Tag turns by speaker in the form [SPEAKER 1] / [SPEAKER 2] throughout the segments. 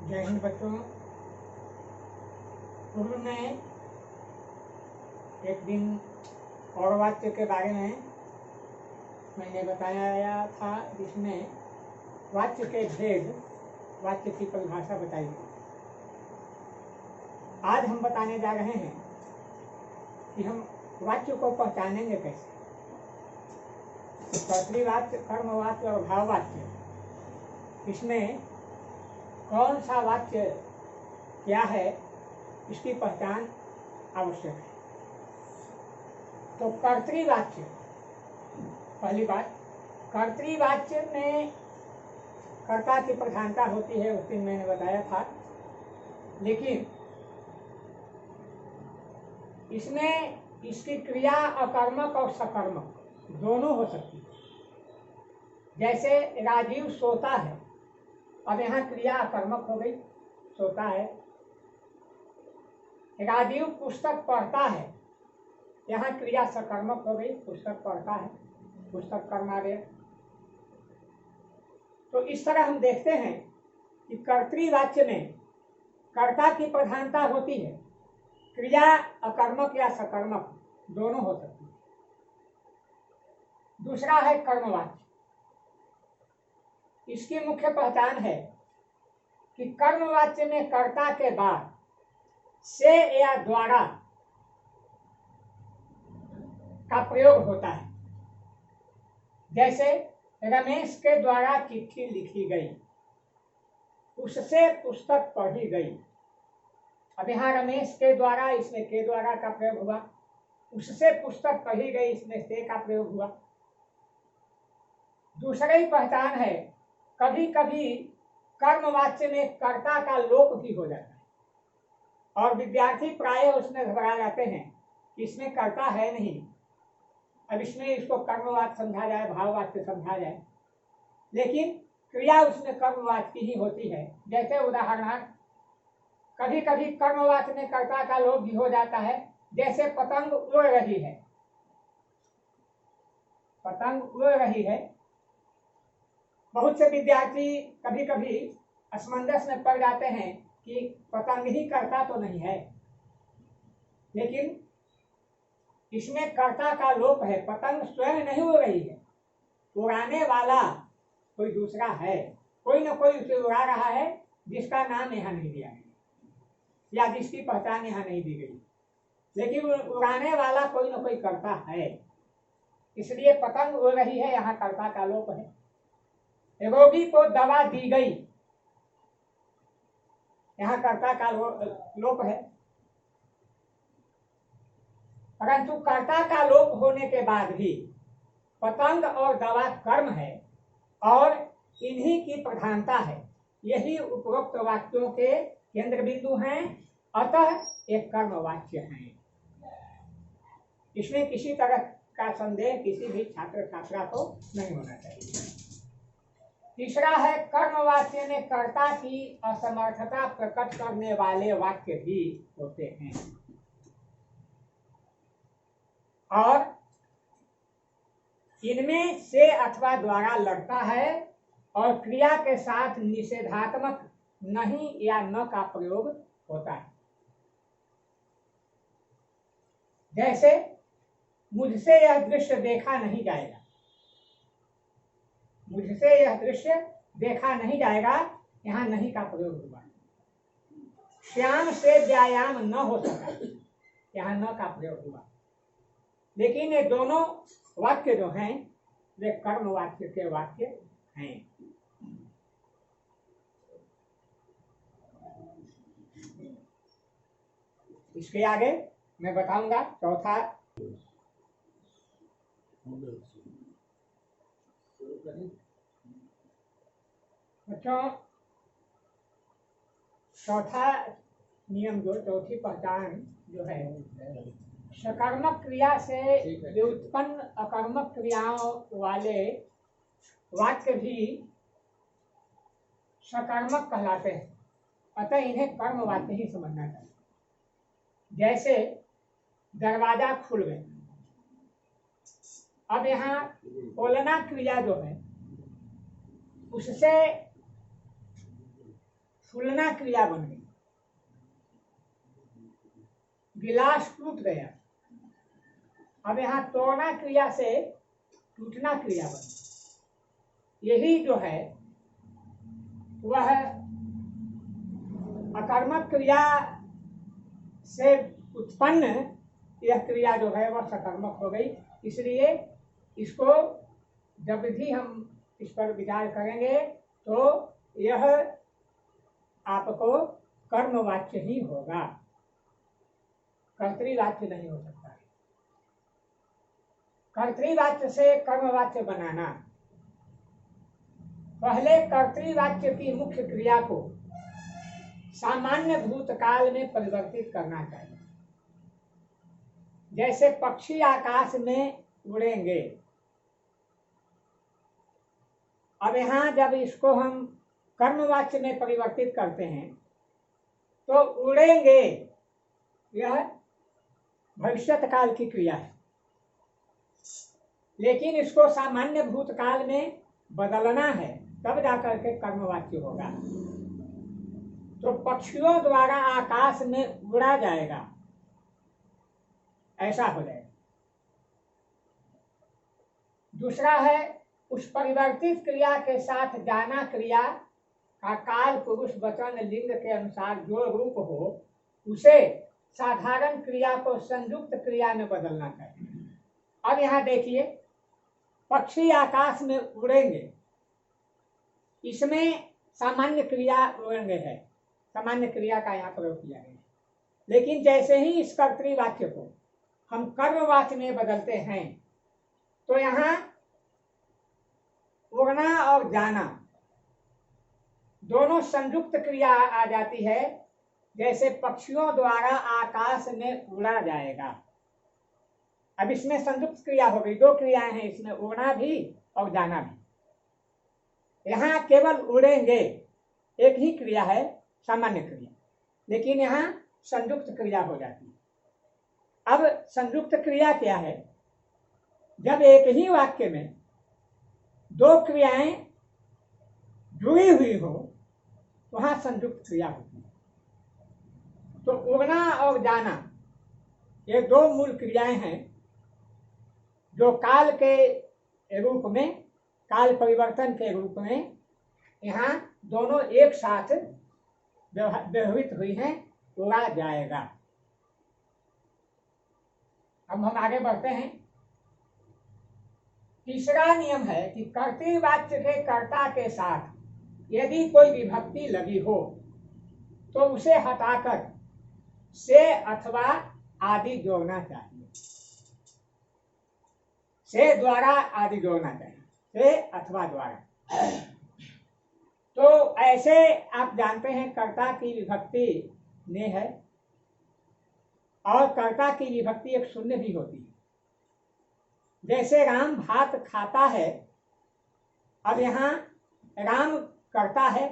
[SPEAKER 1] जय हिंद बच्चों। पूर्व में एक दिन और वाक्य के बारे में मैंने बताया था, जिसमें वाक्य के भेद, वाक्य की परिभाषा बताई गई। आज हम बताने जा रहे हैं कि हम वाक्य को पहचानेंगे कैसे। कर्तृवाच्य, कर्मवाच्य और भाववाच्य, इसमें कौन सा वाक्य क्या है, इसकी पहचान आवश्यक है। तो कर्तृवाच्य, पहली बात, कर्तृवाच्य में कर्ता की प्रधानता होती है, उस दिन मैंने बताया था। लेकिन इसमें इसकी क्रिया अकर्मक और सकर्मक दोनों हो सकती है। जैसे राजीव सोता है, अब यहाँ क्रिया अकर्मक हो गई, सोता है। राजीव पुस्तक पढ़ता है, यहाँ क्रिया सकर्मक हो गई, पुस्तक पढ़ता है, पुस्तक कर्मादेय। तो इस तरह हम देखते हैं कि कर्तृवाच्य में कर्ता की प्रधानता होती है, क्रिया अकर्मक या सकर्मक दोनों हो सकती है। दूसरा है कर्मवाच्य। इसकी मुख्य पहचान है कि कर्मवाच्य में कर्ता के बाद से या द्वारा का प्रयोग होता है। जैसे रमेश के द्वारा चिट्ठी लिखी गई, उससे पुस्तक पढ़ी गई। अब यहाँ रमेश के द्वारा, इसमें के द्वारा का प्रयोग हुआ। उससे पुस्तक पढ़ी गई, इसमें से का प्रयोग हुआ। दूसरी पहचान है, कभी कभी कर्मवाच्य में कर्ता का लोप भी हो जाता है और विद्यार्थी प्राय उसमें घबरा जाते हैं कि इसमें कर्ता है नहीं, अब इसमें इसको कर्मवाच्य समझा जाए, भाववाच्य समझा जाए। लेकिन क्रिया उसमें कर्मवाच्य की ही होती है। जैसे उदाहरणार्थ, कभी कभी कर्मवाच्य में कर्ता का लोप भी हो जाता है। जैसे पतंग उड़ रही है, पतंग उड़ रही है। बहुत से विद्यार्थी कभी कभी असमंजस में पड़ जाते हैं कि पतंग ही कर्ता तो नहीं है, लेकिन इसमें कर्ता का लोप है। पतंग स्वयं नहीं उड़ रही है, उड़ाने वाला कोई दूसरा है, कोई न कोई उसे उड़ा रहा है, जिसका नाम यहाँ नहीं दिया गया या जिसकी पहचान यहाँ नहीं दी गई, लेकिन उड़ाने वाला कोई न कोई कर्ता है। इसलिए पतंग उड़ रही है, यहाँ कर्ता का लोप है। रोगी को दवा दी गई, यहाँ कर्ता का लोप है। परंतु कर्ता का लोप होने के बाद भी पतंग और दवा कर्म है और इन्हीं की प्रधानता है। यही उपरोक्त वाक्यों के केंद्र बिंदु हैं, अतः एक कर्म वाक्य हैं। इसमें किसी तरह का संदेह किसी भी छात्र छात्रा को नहीं होना चाहिए। तीसरा है, कर्मवाच्य में कर्ता की असमर्थता प्रकट करने वाले वाक्य भी होते हैं और इनमें से अथवा द्वारा लगता है और क्रिया के साथ निषेधात्मक नहीं या न का प्रयोग होता है। जैसे मुझसे यह दृश्य देखा नहीं जाएगा, मुझसे यह दृश्य देखा नहीं जाएगा, यहाँ नहीं का प्रयोग हुआ। श्याम से व्यायाम न हो सका, यहाँ न का प्रयोग हुआ। लेकिन ये दोनों वाक्य जो हैं वे कर्म वाक्य के वाक्य हैं। इसके आगे मैं बताऊंगा चौथा। बच्चों, चौथा नियम, जो चौथी पहचान जो है, सकर्मक क्रिया से व्युत्पन्न अकर्मक क्रियाओं वाले वाक्य भी सकर्मक कहलाते हैं, अतः इन्हें कर्म वाक्य ही समझना चाहिए। जैसे दरवाजा खुल गया, अब यहाँ खोलना क्रिया जो है, उससे फूलना क्रिया बन गई, गिलास टूट गया। अब यहाँ तोड़ना क्रिया से टूटना क्रिया बनी। यही जो है वह अकर्मक क्रिया से उत्पन्न यह क्रिया जो है वह सकर्मक हो गई। इसलिए इसको जब भी हम इस पर विचार करेंगे तो यह आपको कर्मवाच्य ही होगा, कर्तृवाच्य नहीं हो सकता है। कर्तृवाच्य से कर्मवाच्य बनाना, पहले कर्तृवाच्य की मुख्य क्रिया को सामान्य भूतकाल में परिवर्तित करना चाहिए। जैसे पक्षी आकाश में उड़ेंगे, अब यहाँ जब इसको हम कर्मवाच्य में परिवर्तित करते हैं तो उड़ेंगे यह भविष्यत काल की क्रिया है, लेकिन इसको सामान्य भूतकाल में बदलना है, तब जाकर के कर्मवाच्य होगा। तो पक्षियों द्वारा आकाश में उड़ा जाएगा, ऐसा हो जाएगा। दूसरा है उस परिवर्तित क्रिया के साथ जाना क्रिया का काल पुरुष वचन लिंग के अनुसार जो रूप हो उसे साधारण क्रिया को संयुक्त क्रिया में बदलना चाहिए। अब यहाँ देखिए, पक्षी आकाश में उड़ेंगे, इसमें सामान्य क्रिया उड़ेंगे है, सामान्य क्रिया का यहाँ प्रयोग किया गया। लेकिन जैसे ही इस कर्तृवाच्य को हम कर्मवाच्य में बदलते हैं तो यहाँ उड़ना और जाना दोनों संयुक्त क्रिया आ जाती है। जैसे पक्षियों द्वारा आकाश में उड़ा जाएगा, अब इसमें संयुक्त क्रिया हो गई, दो क्रियाएं हैं इसमें, उड़ना भी और जाना भी। यहाँ केवल उड़ेंगे एक ही क्रिया है, सामान्य क्रिया, लेकिन यहाँ संयुक्त क्रिया हो जाती है। अब संयुक्त क्रिया क्या है? जब एक ही वाक्य में दो क्रियाएं जुड़ी हुई हो तो वहां संयुक्त क्रिया होती है। तो उड़ना और जाना ये दो मूल क्रियाएं हैं जो काल के रूप में, काल परिवर्तन के रूप में यहाँ दोनों एक साथ व्यवहित हुई हैं, उड़ा जाएगा। अब हम आगे बढ़ते हैं। तीसरा नियम है कि कर्तृवाच्य के कर्ता के साथ यदि कोई विभक्ति लगी हो तो उसे हटाकर से अथवा आदि जोड़ना चाहिए। से द्वारा आदि जोड़ना चाहिए, से अथवा द्वारा। तो ऐसे आप जानते हैं कर्ता की विभक्ति ने है और कर्ता की विभक्ति एक शून्य भी होती है। जैसे राम भात खाता है, अब यहाँ राम कर्ता है,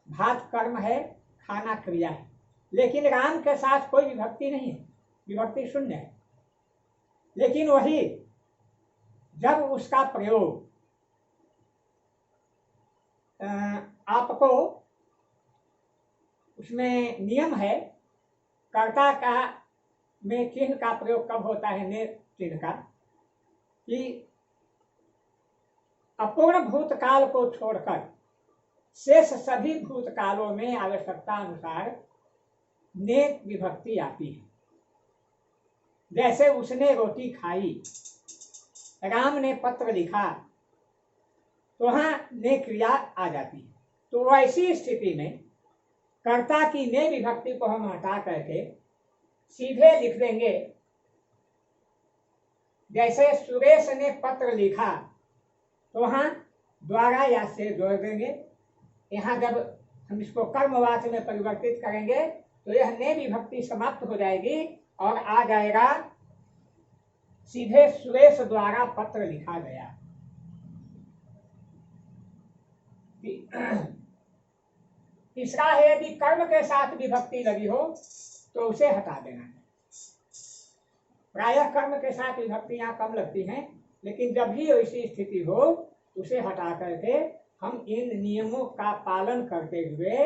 [SPEAKER 1] भात कर्म है, खाना क्रिया है, लेकिन राम के साथ कोई विभक्ति नहीं है, विभक्ति शून्य है। लेकिन वही जब उसका प्रयोग आपको उसमें नियम है, कर्ता का में चिन्ह का प्रयोग कब होता है, ने चिन्ह का, कि अपूर्ण भूतकाल को छोड़कर शेष सभी भूतकालों में आवश्यकता अनुसार ने विभक्ति आती है। जैसे उसने रोटी खाई, राम ने पत्र लिखा, तो वहां ने क्रिया आ जाती है। तो ऐसी स्थिति में कर्ता की ने विभक्ति को हम हटा करके सीधे लिख देंगे। जैसे सुरेश ने पत्र लिखा, तो वहां द्वारा या से जोड़ देंगे। यहाँ जब हम इसको कर्मवाच्य में परिवर्तित करेंगे तो यह ने विभक्ति समाप्त हो जाएगी और आ जाएगा सीधे सुरेश द्वारा पत्र लिखा गया। तीसरा है यदि कर्म के साथ विभक्ति लगी हो तो उसे हटा देना है। प्रायः कर्म के साथ विभक्ति यहाँ कम लगती हैं, लेकिन जब भी ऐसी स्थिति हो उसे हटा करके हम इन नियमों का पालन करते हुए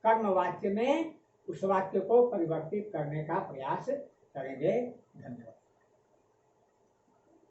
[SPEAKER 1] कर्म वाक्य में उस वाक्य को परिवर्तित करने का प्रयास करेंगे। धन्यवाद।